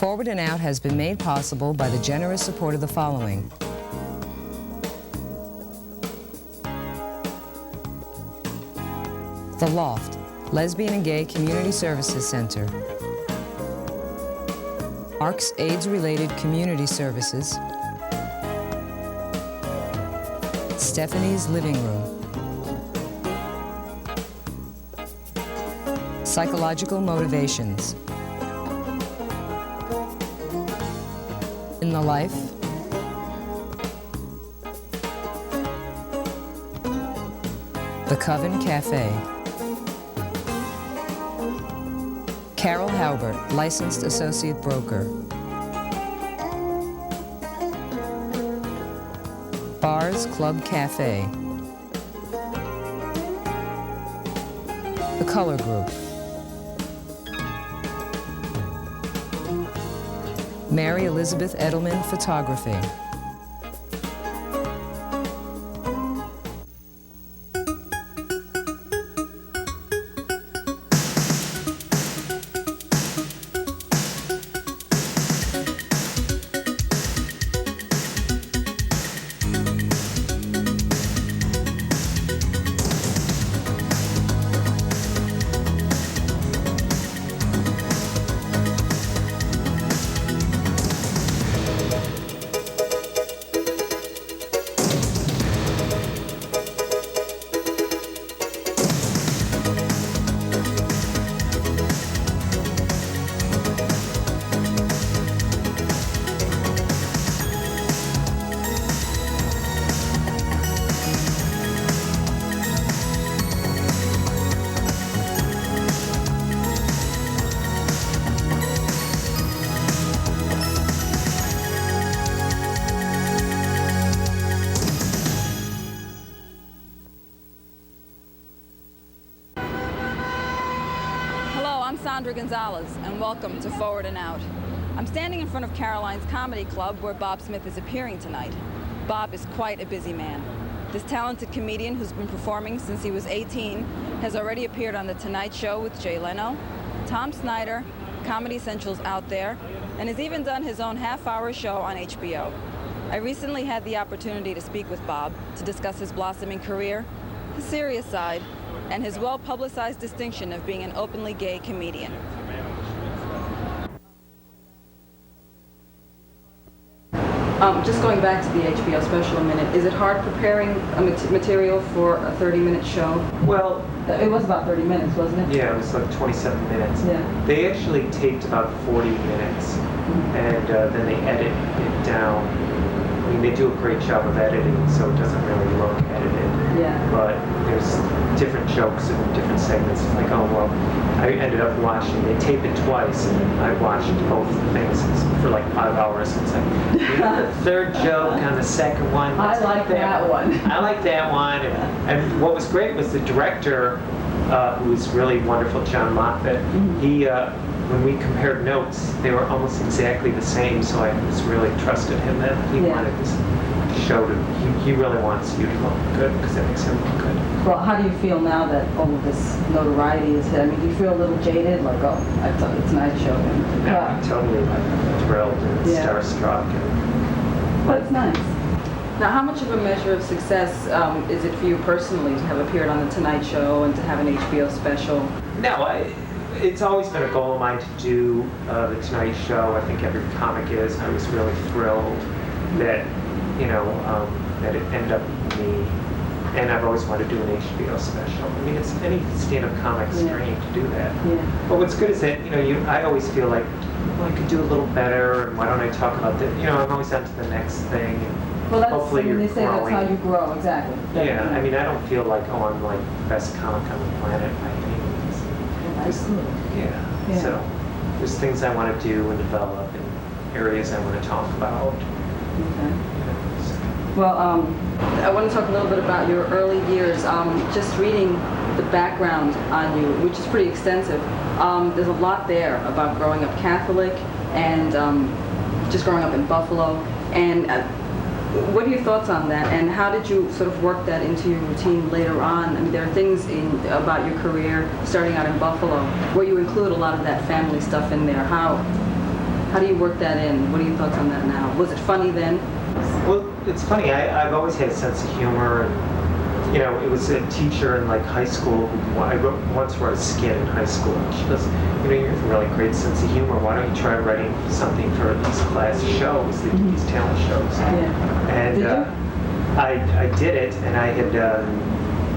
Forward and Out has been made possible by the generous support of the following. The Loft, Lesbian and Gay Community Services Center. ARC's AIDS-related community services. Stephanie's Living Room. Psychological Motivations. In the Life. The Coven Cafe. Carol Halbert, Licensed Associate Broker. Bars Club Cafe. The Color Group. Mary Elizabeth Edelman Photography. Sandra Gonzalez, and welcome to Forward and Out. I'm standing in front of Caroline's Comedy Club, where Bob Smith is appearing tonight. Bob is quite a busy man. This talented comedian, who's been performing since he was 18, has already appeared on The Tonight Show with Jay Leno, Tom Snyder, Comedy Central's Out There, and has even done his own half-hour show on HBO. I recently had the opportunity to speak with Bob to discuss his blossoming career, his serious side, and his well-publicized distinction of being an openly gay comedian. Just going back to the HBO special a minute, is it hard preparing material for a 30-minute show? Well, it was about 30 minutes, wasn't it? Yeah, it was like 27 minutes. Yeah. They actually taped about 40 minutes, and then they edit it down. I mean, they do a great job of editing, so it doesn't really look edited. Yeah. But there's different jokes and different segments. It's like, oh, well, I ended up watching, they tape it twice, and I watched both things for like 5 hours. It's like, you know, the third joke on the second one. I like that one. I like that one. And what was great was the director, who was really wonderful, John Moffat. He, when we compared notes, they were almost exactly the same, so I just really trusted him that he wanted this show to, he really wants you to look good, because that makes him look good. Well, how do you feel now that all of this notoriety is hit? I mean, do you feel a little jaded, like, oh, I thought it's Tonight Show? No, I'm totally thrilled and starstruck. Well, it's nice. Now, how much of a measure of success is it for you personally to have appeared on The Tonight Show and to have an HBO special? No, it's always been a goal of mine to do The Tonight Show. I think every comic is. I was really thrilled that, you know, that it ended up with me. And I've always wanted to do an HBO special. I mean, it's any stand-up comic's dream to do that. Yeah. But what's good is that, you know, I always feel like, well, I could do a little better, and why don't I talk about that? You know, I'm always on to the next thing. Well, that's, hopefully they say growing. that's how you grow, exactly. Yeah, I mean, I don't feel like, oh, I'm like the best comic on the planet by any means. Yeah. So there's things I want to do and develop, and areas I want to talk about. Okay. Well, I want to talk a little bit about your early years. Just reading the background on you, which is pretty extensive, there's a lot there about growing up Catholic and just growing up in Buffalo. And what are your thoughts on that? And how did you sort of work that into your routine later on? I mean, there are things about your career starting out in Buffalo where you include a lot of that family stuff in there. How How do you work that in? What are your thoughts on that now? Was it funny then? Well, it's funny. I've always had a sense of humor, and it was a teacher in like high school. I once wrote a skit in high school, and she goes, you have a really great sense of humor. Why don't you try writing something for these class shows? They do these talent shows. Yeah. And did you? I did it, and I had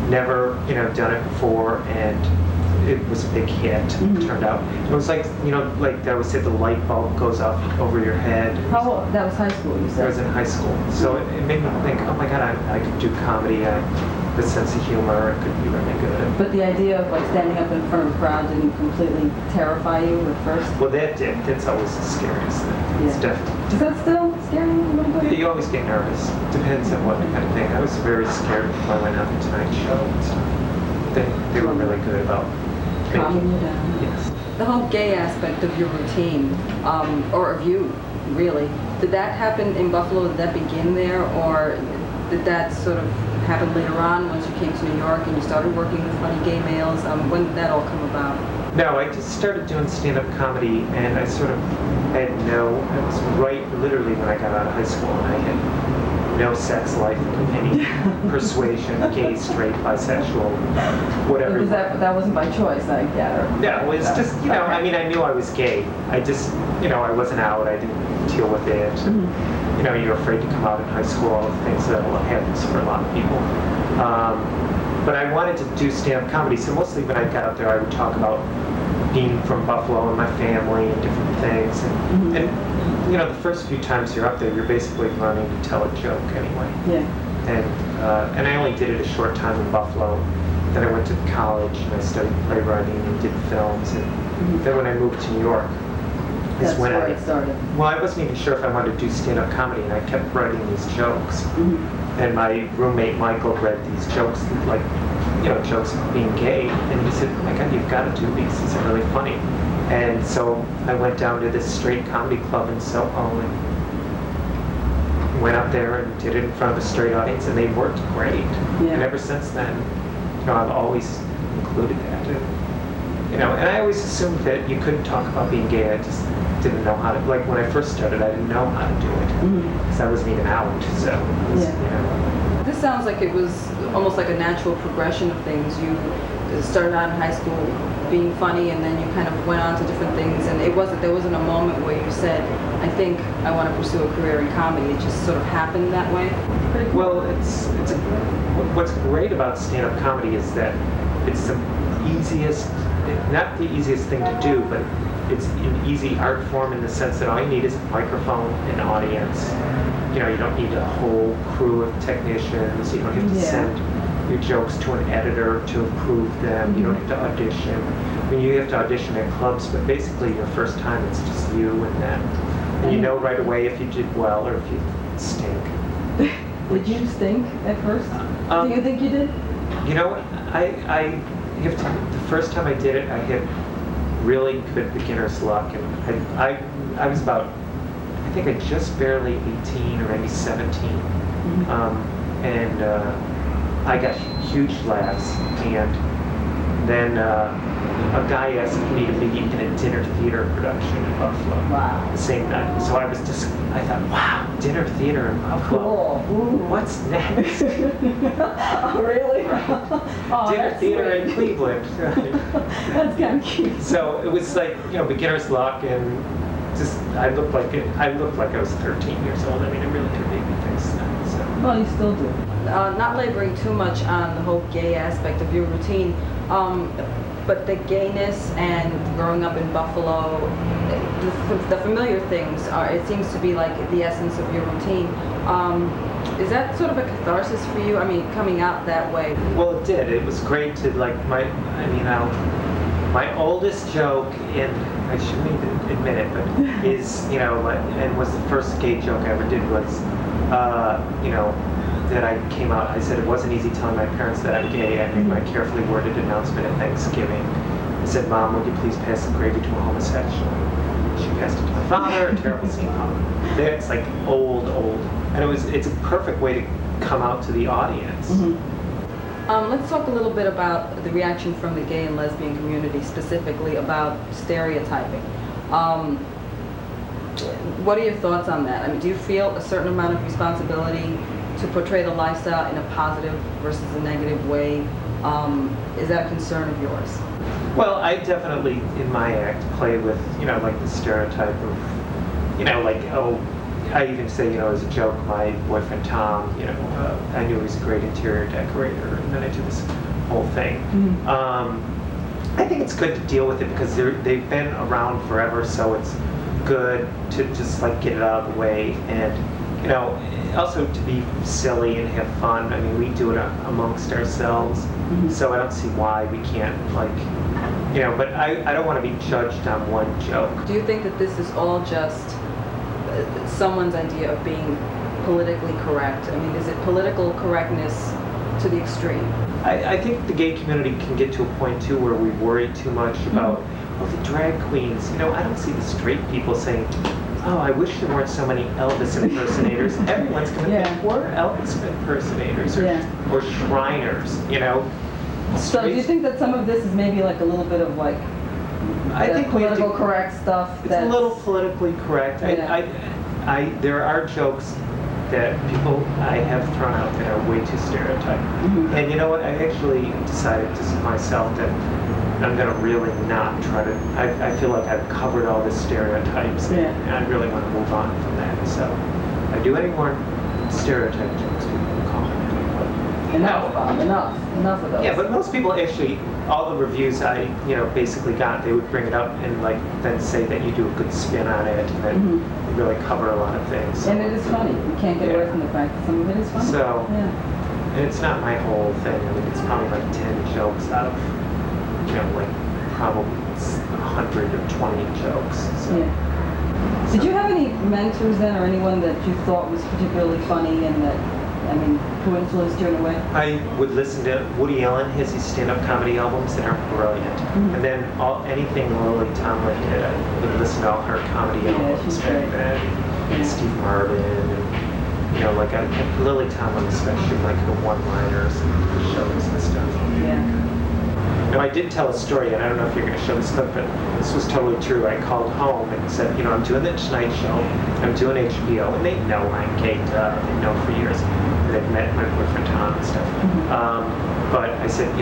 never done it before, and it was a big hit. It turned out it was like like that was it. The light bulb goes off over your head. How old? That was high school, you said? I was in high school, so it made me think, oh my God, I could do comedy. The sense of humor, it could be really good. But the idea of like standing up in front of a crowd didn't completely terrify you at first? Well, that did. That's always the scariest thing. Yeah. It's definitely. Is that still scary a little bit? You always get nervous. Depends on what kind of thing. I was very scared when I went on the Tonight Show and stuff. They were really good about calming you down. Yes. The whole gay aspect of your routine, or of you, really, did that happen in Buffalo? Did that begin there, or did that sort of happen later on once you came to New York and you started working with funny gay males? When did that all come about? No, I just started doing stand-up comedy, and I sort of had it was right literally when I got out of high school, and I had no sex life of any persuasion, gay, straight, bisexual, whatever. That wasn't by choice, I gather. Yeah, it was just, I mean, I knew I was gay. I just, I wasn't out. I didn't deal with it. You're afraid to come out in high school, all the things that happens for a lot of people. But I wanted to do stand-up comedy, so mostly when I got up there, I would talk about being from Buffalo and my family and different things. And the first few times you're up there, you're basically learning to tell a joke anyway. Yeah. And I only did it a short time in Buffalo. Then I went to college and I studied playwriting and did films. And then when I moved to New York, that's when it started. Well, I wasn't even sure if I wanted to do stand-up comedy, and I kept writing these jokes. And my roommate Michael read these jokes, like jokes of being gay, and he said, "Oh my God, you've got to do these. These are really funny." And so I went down to this straight comedy club in Soho and went up there and did it in front of a straight audience, and they worked great. Yeah. And ever since then, I've always included that. And I always assumed that you couldn't talk about being gay. I just didn't know how to. Like when I first started, I didn't know how to do it because I wasn't even out. So it was, This sounds like it was almost like a natural progression of things. You started out in high school being funny, and then you kind of went on to different things. And there wasn't a moment where you said, "I think I want to pursue a career in comedy." It just sort of happened that way. Pretty cool. Well, what's great about stand-up comedy is that it's the easiest. Not the easiest thing to do, but it's an easy art form in the sense that all you need is a microphone and an audience. You don't need a whole crew of technicians. You don't have to send your jokes to an editor to approve them. You don't have to audition. I mean, you have to audition at clubs, but basically your first time it's just you and them. And you know right away if you did well or if you stink. Did you stink at first? Do you think you did? The first time I did it, I had really good beginner's luck, and I was about, I think I just barely 18 or maybe 17, and I got huge laughs, and then a guy asked me to be in a dinner theater production in Buffalo. Wow. The same night, so I thought, wow, dinner theater in Buffalo. Cool. What's next? Oh, really? Oh, Dinner theater in Cleveland. That's kind of cute. So it was like, beginner's luck, and just I looked like I was 13 years old. I mean, it really did make me think that. So. Well, you still do. Not laboring too much on the whole gay aspect of your routine, but the gayness and growing up in Buffalo, the familiar things it seems to be like the essence of your routine. Is that sort of a catharsis for you? I mean, coming out that way. Well, it did. It was great to my oldest joke, and I shouldn't even admit it, but is, and was the first gay joke I ever did was, that I came out. I said it wasn't easy telling my parents that I'm gay. I made my carefully worded announcement at Thanksgiving. I said, "Mom, would you please pass the gravy to a homosexual?" She passed it to my father, a terrible scene. It's like old, and it's a perfect way to come out to the audience. Let's talk a little bit about the reaction from the gay and lesbian community, specifically about stereotyping. what are your thoughts on that? I mean, do you feel a certain amount of responsibility to portray the lifestyle in a positive versus a negative way? Is that a concern of yours? Well, I definitely, in my act, play with, like the stereotype of, like, oh, I even say, as a joke, my boyfriend Tom, I knew he was a great interior decorator, and then I do this whole thing. I think it's good to deal with it because they've been around forever, so it's good to just like get it out of the way, and also to be silly and have fun. I mean, we do it amongst ourselves, so I don't see why we can't but I don't want to be judged on one joke. Do you think that this is all just someone's idea of being politically correct? I mean, is it political correctness to the extreme? I think the gay community can get to a point too where we worry too much about the drag queens. I don't see the straight people saying, oh, I wish there weren't so many Elvis impersonators. Everyone's going to think we're Elvis impersonators or Shriners, So do you think that some of this is maybe like a little bit of like I think political correct stuff? It's a little politically correct. There are jokes that people I have thrown out that are way too stereotyped. And you know what? I actually decided to myself that I'm going to really not try to. I feel like I've covered all the stereotypes, and I really want to move on from that. So, if I do any more stereotype jokes, people will call me. Enough, Bob. Enough of those. Yeah, but most people actually, all the reviews I, basically got, they would bring it up and then say that you do a good spin on it, and then you really cover a lot of things. So. And it is funny. You can't get away from the fact that some of it is funny. So, and it's not my whole thing. I mean, it's probably like 10 jokes out of, probably 120 jokes. So. Did you have any mentors then, or anyone that you thought was particularly funny and that, who influenced you in a way? I would listen to Woody Allen, his stand-up comedy albums that are brilliant. And then anything Lily Tomlin did, I would listen to all her comedy albums back then. And Steve Martin, and Lily Tomlin especially, like her one-liners and the shows and stuff. Now, I did tell a story, and I don't know if you're going to show this clip, but this was totally true. I called home and said, I'm doing the Tonight Show, I'm doing HBO, and they know I'm gay, they've known for years. They've met my boyfriend Tom and stuff. But I said,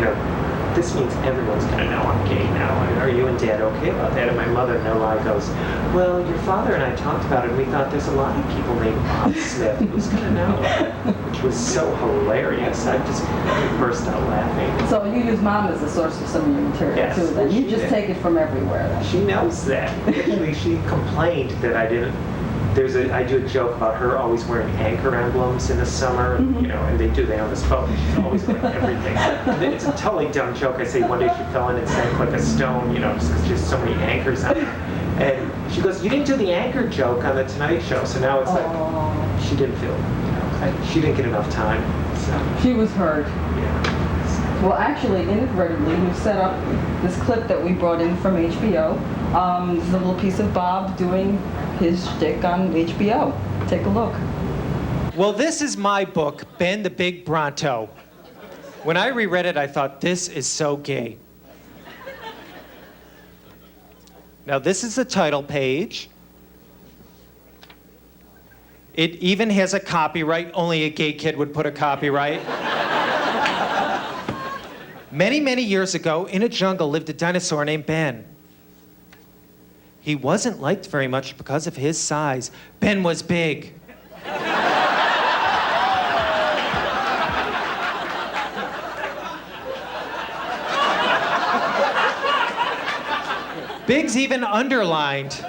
this means everyone's going to know I'm gay now. Are you and Dad okay about that? And my mother, no lie, goes, well, your father and I talked about it, and we thought there's a lot of people named Bob Smith. Who's going to know? Which was so hilarious. I just burst out laughing. So you use Mom as a source of some of your material, too, then? You just take it from everywhere, then? She knows that. Actually, she complained that I didn't. I do a joke about her always wearing anchor emblems in the summer, and they know this boat. She's always wearing everything. It's a totally dumb joke. I say one day she fell in and sank like a stone, just because there's so many anchors on her. And she goes, you didn't do the anchor joke on the Tonight Show, so now it's like, she didn't feel, she didn't get enough time. So. She was hurt. Yeah. Well, actually, inadvertently, we've set up this clip that we brought in from HBO. This is a little piece of Bob doing his shtick on HBO. Take a look. Well, this is my book, Ben the Big Bronto. When I reread it, I thought, this is so gay. Now, this is the title page. It even has a copyright. Only a gay kid would put a copyright. Many, many years ago, in a jungle lived a dinosaur named Ben. He wasn't liked very much because of his size. Ben was big. Big's even underlined.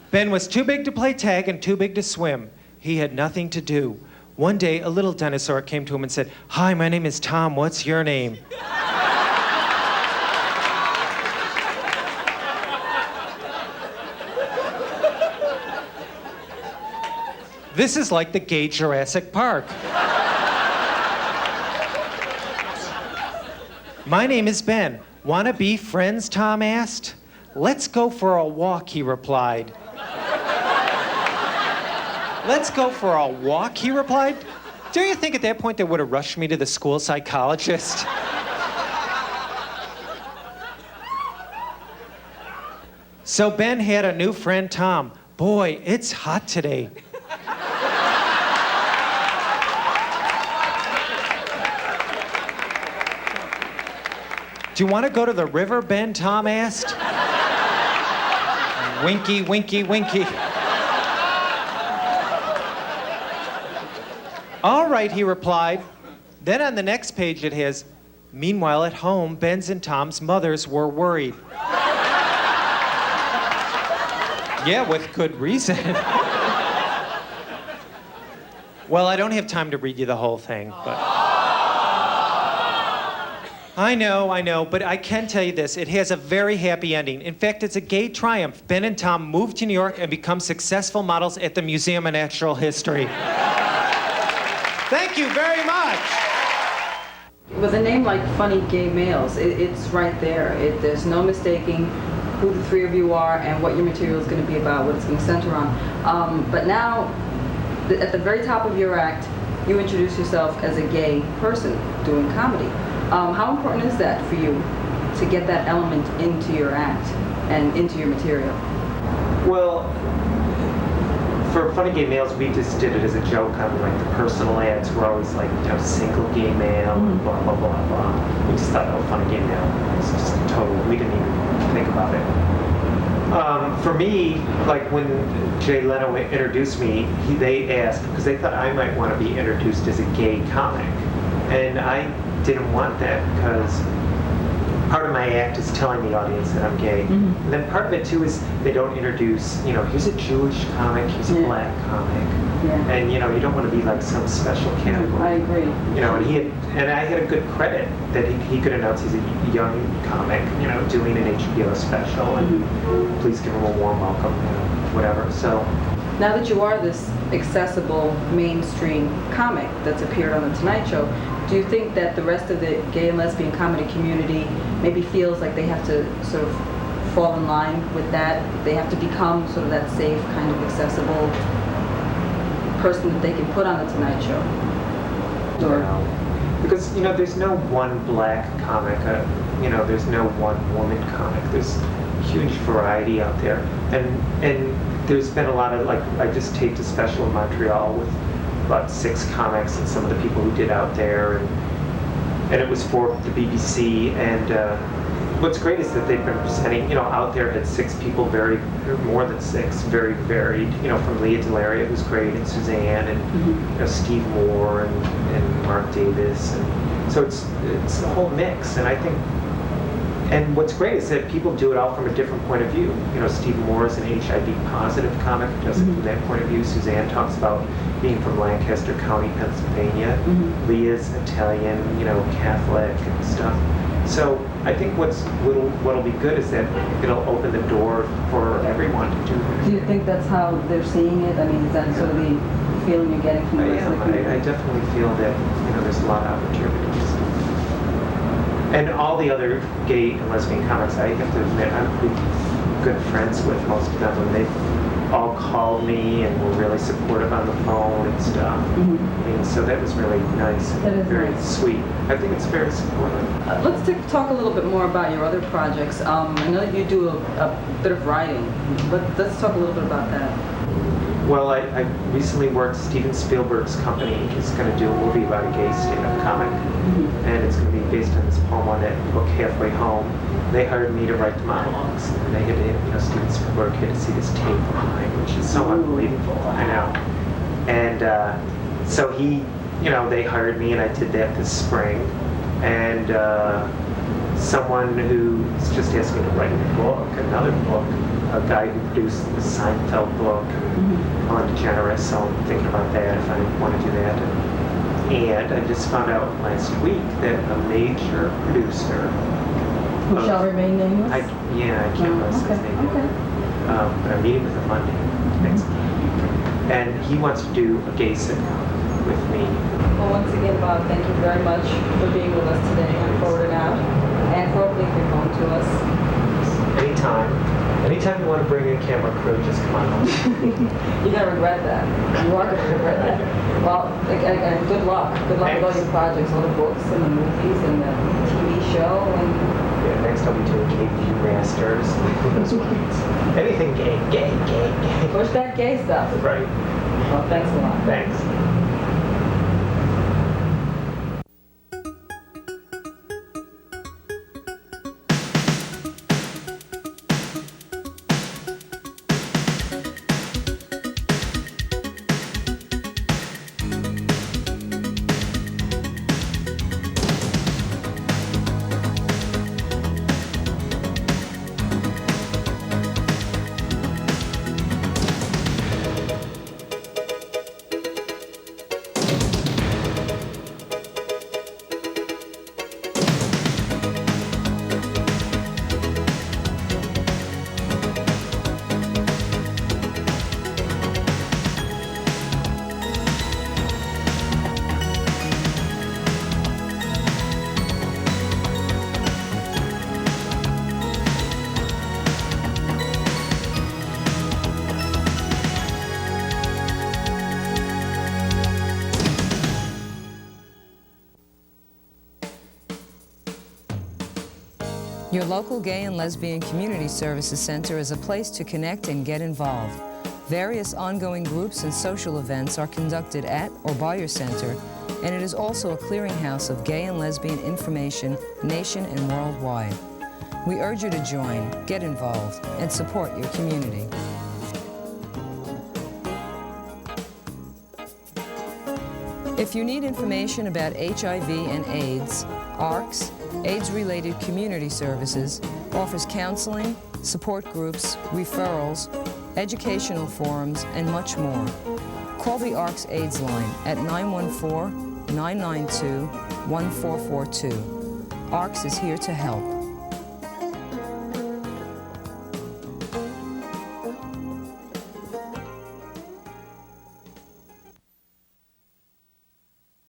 Ben was too big to play tag and too big to swim. He had nothing to do. One day, a little dinosaur came to him and said, "Hi, my name is Tom. What's your name?" This is like the gay Jurassic Park. "My name is Ben. Wanna be friends?" Tom asked. "Let's go for a walk," he replied. "Let's go for a walk," he replied. Do you think at that point they would have rushed me to the school psychologist? So Ben had a new friend, Tom. Boy, it's hot today. Do you want to go to the river, Ben? Tom asked. Winky, winky, winky. All right, he replied. Then on the next page it has, meanwhile at home, Ben's and Tom's mothers were worried. Yeah, with good reason. Well, I don't have time to read you the whole thing, but... I know, but I can tell you this. It has a very happy ending. In fact, it's a gay triumph. Ben and Tom moved to New York and become successful models at the Museum of Natural History. Thank you very much. With a name like Funny Gay Males, it's right there. There's no mistaking who the three of you are and what your material is going to be about, what it's going to center on. But now, at the very top of your act, you introduce yourself as a gay person doing comedy. How important is that for you to get that element into your act and into your material? Well, for Funny Gay Males, we just did it as a joke on like the personal ads were always like, single gay male, and blah, blah, blah, blah. We just thought, oh, Funny Gay Male. It's just total, we didn't even think about it. For me, like when Jay Leno introduced me, they asked, because they thought I might want to be introduced as a gay comic. And I didn't want that because part of my act is telling the audience that I'm gay. And then part of it too is they don't introduce, here's a Jewish comic, here's a black comic. And you don't want to be like some special category. I agree. And I had a good credit that he could announce he's a young comic, doing an HBO special, and please give him a warm welcome, whatever. So now that you are this accessible mainstream comic that's appeared on The Tonight Show, do you think that the rest of the gay and lesbian comedy community maybe feels like they have to sort of fall in line with that? They have to become sort of that safe, kind of accessible person that they can put on The Tonight Show? Because, there's no one black comic, there's no one woman comic. There's huge variety out there. And there's been a lot of, I just taped a special in Montreal with about 6 comics and some of the people who did out there, and it was for the BBC. And what's great is that they've been presenting, out there had 6 people, more than 6, very varied, from Leah Delaria, who's great, and Suzanne, and Steve Moore, and Mark Davis, and so it's a whole mix. And I think, and what's great is that people do it all from a different point of view. Steve Moore is an HIV positive comic, does it from that point of view. Suzanne talks about being from Lancaster County, Pennsylvania. Leah's Italian, Catholic and stuff. So I think what'll be good is that it'll open the door for everyone to do it. Do you think that's how they're seeing it? I mean, is that sort of the feeling you're getting from the rest of the community? I definitely feel that there's a lot of opportunities. And all the other gay and lesbian comics, I have to admit, I'm pretty good friends with most of them, and they've all called me and were really supportive on the phone and stuff. I mean, so that was really nice and very sweet. I think it's very supportive. Let's talk a little bit more about your other projects. I know that you do a bit of writing, but let's talk a little bit about that. Well, I recently worked, Steven Spielberg's company is going to do a movie about a gay stand-up comic, and it's going to be based on this poem on that book, Halfway Home. They hired me to write the monologues, and they had to, Steven Spielberg had to see this tape of mine, which is so unbelievable, I know. And so they hired me, and I did that this spring, and someone who's just asked me to write another book, a guy who produced the Seinfeld book, Ellen DeGeneres, so I'm thinking about that if I want to do that. And I just found out last week that a major producer... Who shall remain nameless? I can't list his name. But I'm meeting with him Monday next week. And he wants to do a gay sitcom with me. Well, once again, Bob, thank you very much for being with us today on Forward and Out, and for opening your phone to us. Anytime you want to bring a camera crew, just come on home. You're going to regret that. You are going to regret that. Well, again, good luck. Good luck with all your projects, all the books and the movies and the TV show. And next I'll be doing KVU Masters. who knows what it means. Anything gay, gay, gay, gay. Push that gay stuff. Right. Well, thanks a lot. Thanks. Your local Gay and Lesbian Community Services Center is a place to connect and get involved. Various ongoing groups and social events are conducted at or by your center, and it is also a clearinghouse of gay and lesbian information nation and worldwide. We urge you to join, get involved, and support your community. If you need information about HIV and AIDS, ARCS, AIDS-related community services, offers counseling, support groups, referrals, educational forums, and much more. Call the ARCS AIDS line at 914-992-1442. ARCS is here to help.